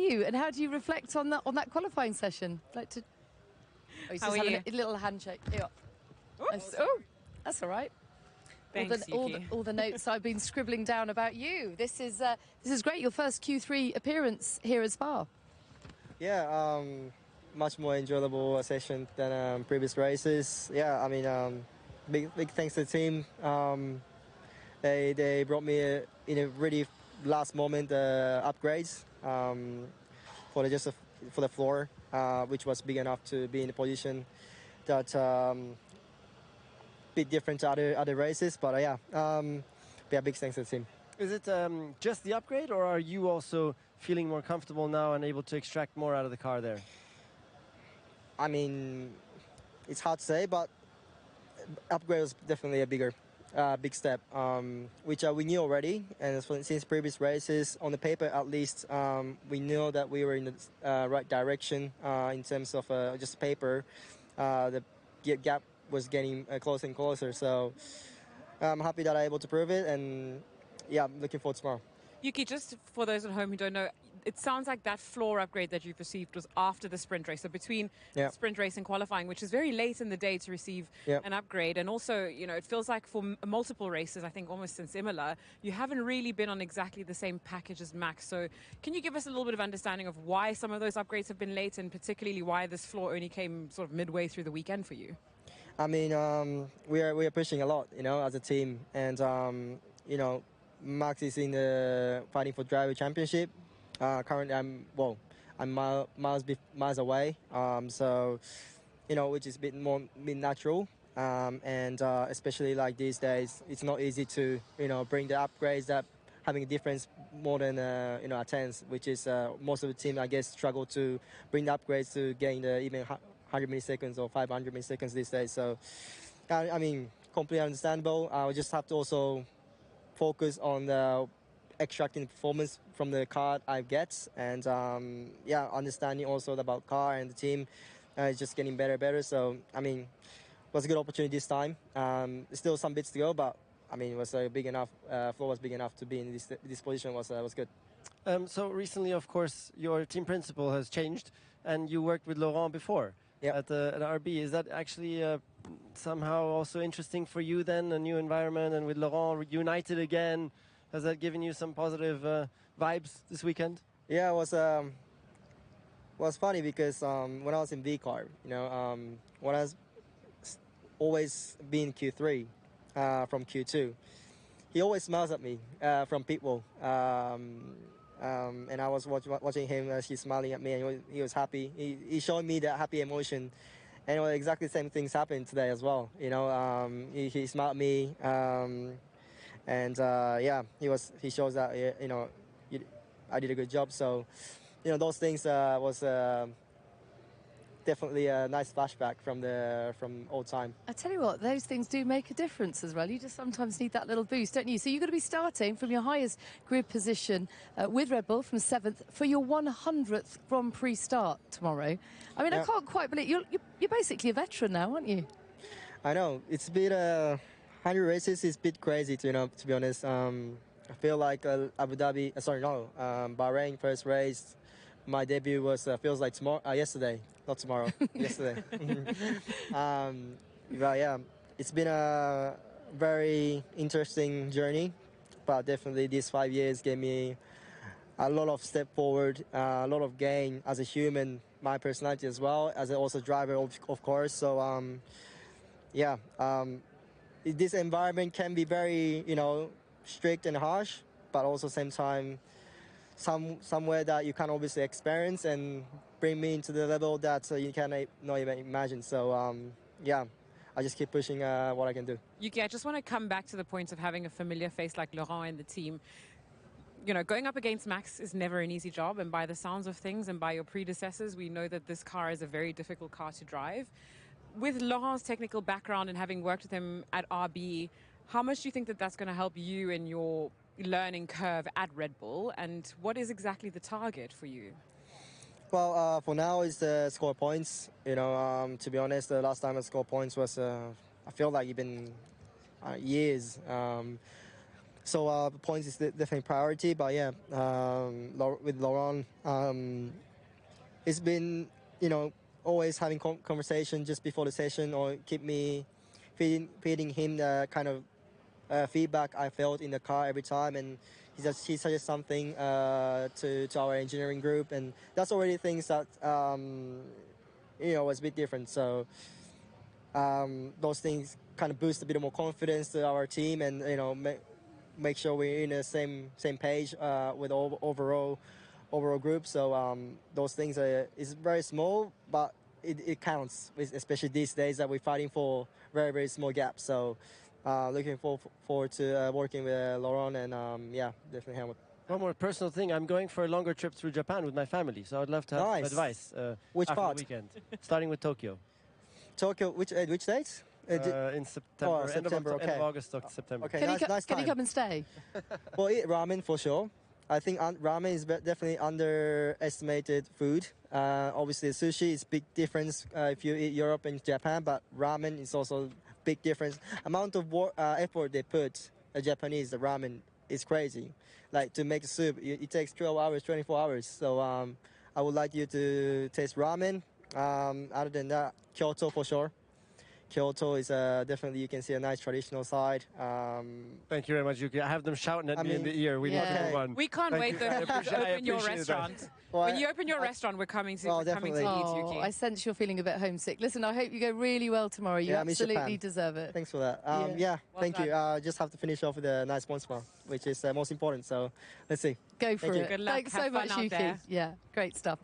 you? And how do you reflect on that qualifying session? Like to. Oh, he's just having a little handshake. Yeah. Oh, that's all right. Thanks, Yuki. All the notes I've been scribbling down about you. This is great. Your first Q3 appearance here at Spa. Yeah, much more enjoyable session than previous races. Yeah, I mean, big thanks to the team. They brought me in a really last moment upgrades for the floor, which was big enough to be in a position that bit different to other races. But yeah, big thanks to the team. Is it just the upgrade, or are you also feeling more comfortable now and able to extract more out of the car there? I mean, it's hard to say, but upgrade was definitely a big step, which we knew already. And since previous races, on the paper at least, we knew that we were in the right direction in terms of just paper. The gap was getting closer and closer. So I'm happy that I'm able to prove it. And yeah, I'm looking forward to tomorrow. Yuki, just for those at home who don't know, it sounds like that floor upgrade that you've received was after the sprint race, so between sprint race and qualifying, which is very late in the day to receive an upgrade. And also, you know, it feels like for multiple races, I think almost since Imola, you haven't really been on exactly the same package as Max. So can you give us a little bit of understanding of why some of those upgrades have been late, and particularly why this floor only came sort of midway through the weekend for you? I mean, we are pushing a lot, you know, as a team, and you know, Max is in the fighting for driver championship. Currently, I'm miles away. So, you know, which is a bit more natural. And especially like these days, it's not easy to, you know, bring the upgrades that having a difference more than you know, a tenth, which is most of the team, I guess, struggle to bring the upgrades to gain the even 100 milliseconds or 500 milliseconds these days. So, I mean, completely understandable. I just have to also focus on extracting performance from the car I get, and yeah, understanding also about car and the team is just getting better and better. So I mean, it was a good opportunity this time. Still some bits to go, but I mean, it was big enough. Floor was big enough to be in this position. Was good. So recently, of course, your team principal has changed, and you worked with Laurent before at RB. Is that actually somehow also interesting for you then, a new environment, and with Laurent united again? Has that given you some positive vibes this weekend? Yeah, it was funny because when I was in V car, you know, when I was always been Q3 from Q2, he always smiles at me from people. And I was watching him as he's smiling at me, and he was happy. He showed me that happy emotion. And exactly the same things happened today as well. You know, he smiled at me, and yeah, he shows that you know, I did a good job. So, you know, those things was definitely a nice flashback from old time. I tell you what, those things do make a difference as well. You just sometimes need that little boost, don't you? So you're going to be starting from your highest grid position with Red Bull from 7th for your 100th Grand Prix start tomorrow. I mean, I can't quite believe you're basically a veteran now, aren't you? I know, it's a bit 100 races is a bit crazy, to be honest. I feel like Abu Dhabi, Bahrain first race. My debut was feels like yesterday, not tomorrow, yesterday. But yeah, it's been a very interesting journey, but definitely these 5 years gave me a lot of step forward, a lot of gain as a human, my personality as well, as also driver, of course. So yeah, this environment can be very, you know, strict and harsh, but also same time, somewhere that you can obviously experience and bring me into the level that you cannot even imagine. So yeah, I just keep pushing what I can do. Yuki, I just want to come back to the point of having a familiar face like Laurent in the team. You know, going up against Max is never an easy job, and by the sounds of things and by your predecessors, we know that this car is a very difficult car to drive. With Laurent's technical background and having worked with him at RB, how much do you think that that's going to help you in your learning curve at Red Bull, and what is exactly the target for you? Well, for now is the score points. You know, to be honest, the last time I scored points was I feel like even years. So points is definitely priority. But yeah, with Laurent, it's been, you know, always having conversation just before the session, or keep me feeding him the kind of feedback I felt in the car every time, and he suggests something to our engineering group, and that's already things that you know, was a bit different. So those things kind of boost a bit more confidence to our team, and you know, make sure we're in the same page with overall group. So those things is very small, but it counts, especially these days that we're fighting for very small gaps. So looking forward to working with Laurent, and yeah, definitely Helmut. One more personal thing. I'm going for a longer trip through Japan with my family, so I'd love to have some advice. Which after part? The weekend, starting with Tokyo. Tokyo, which dates? In September. Oh, September, end of August to September. Okay, Can nice you come and stay? Well, eat ramen for sure. I think ramen is definitely underestimated food. Obviously, sushi is big difference if you eat Europe and Japan, but ramen is also big difference. Amount of effort they put, Japanese ramen, is crazy. Like to make a soup, it takes 12 hours, 24 hours. So I would like you to taste ramen. Other than that, Kyoto for sure. Kyoto is definitely, you can see a nice traditional side. Thank you very much, Yuki. I have them shouting at me in the ear. We need to move on. We can't wait though to open your restaurant. When you open your restaurant, we're coming to eat, Yuki. I sense you're feeling a bit homesick. Listen, I hope you go really well tomorrow. You absolutely deserve it. Thanks for that. Yeah, thank you. Just have to finish off with a nice one smile, which is most important. So let's see. Go for it. Good luck. Thanks so much, Yuki. Yeah, great stuff.